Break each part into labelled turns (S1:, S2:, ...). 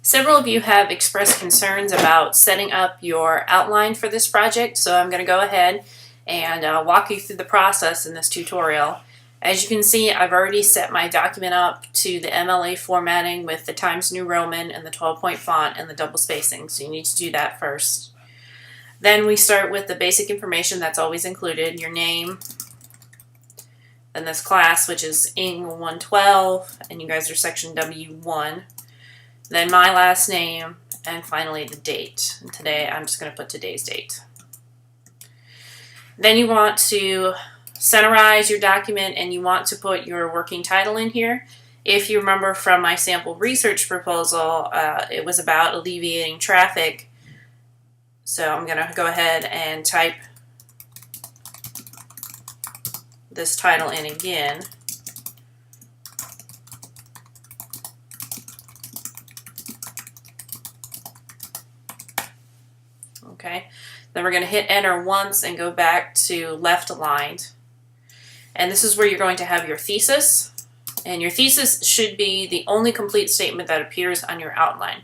S1: Several of you have expressed concerns about setting up your outline for this project, so I'm going to go ahead and walk you through the process in this tutorial. As you can see, I've already set my document up to the MLA formatting with the Times New Roman and the 12-point font and the double spacing, so you need to do that first. Then we start with the basic information that's always included, your name, and this class, which is Ing 112, and you guys are section W1. Then my last name, and finally the date. And today I'm just going to put today's date. Then you want to centerize your document and you want to put your working title in here. If you remember from my sample research proposal, it was about alleviating traffic. So I'm going to go ahead and type this title in again. Okay, then we're going to hit enter once and go back to left aligned. And this is where you're going to have your thesis. And your thesis should be the only complete statement that appears on your outline.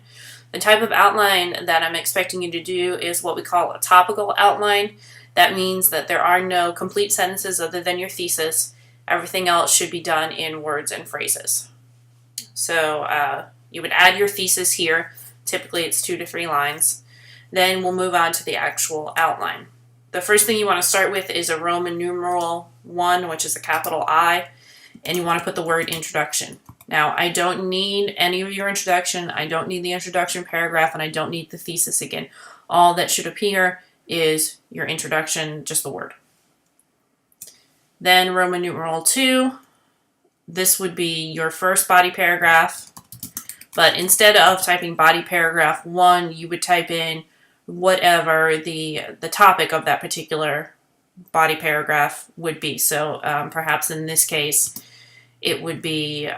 S1: The type of outline that I'm expecting you to do is what we call a topical outline. That means that there are no complete sentences other than your thesis. Everything else should be done in words and phrases. So you would add your thesis here. Typically it's 2 to 3 lines. Then we'll move on to the actual outline. The first thing you want to start with is a Roman numeral 1, which is a capital I, and you want to put the word introduction. Now, I don't need any of your introduction, I don't need the introduction paragraph, and I don't need the thesis again. All that should appear is your introduction, just the word. Then Roman numeral 2, this would be your first body paragraph, but instead of typing body paragraph 1, you would type in whatever the topic of that particular body paragraph would be. So perhaps in this case it would be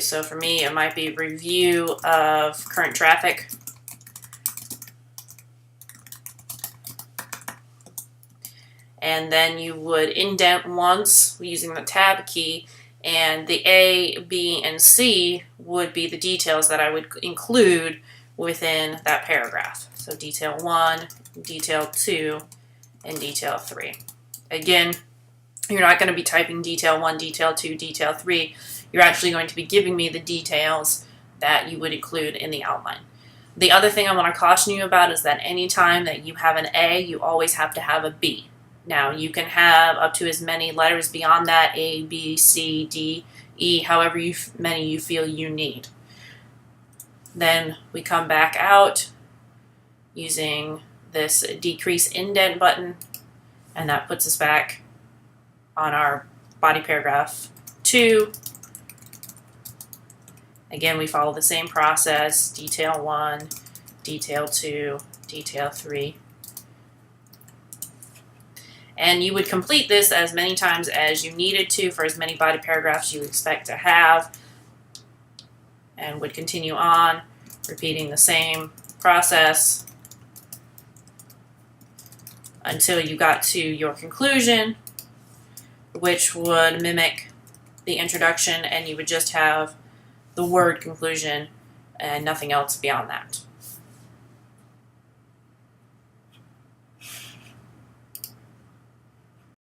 S1: so for me it might be review of current traffic. And then you would indent once using the tab key, and the A, B, and C would be the details that I would include within that paragraph. So detail 1, detail 2, and detail 3. Again, you're not going to be typing detail 1, detail 2, detail 3. You're actually going to be giving me the details that you would include in the outline. The other thing I want to caution you about is that anytime that you have an A, you always have to have a B. Now, you can have up to as many letters beyond that, A, B, C, D, E, however many you feel you need. Then we come back out using this decrease indent button, and that puts us back on our body paragraph 2. Again, we follow the same process, detail 1, detail 2, detail 3. And you would complete this as many times as you needed to for as many body paragraphs you expect to have, and would continue on repeating the same process until you got to your conclusion, which would mimic the introduction, and you would just have the word conclusion and nothing else beyond that.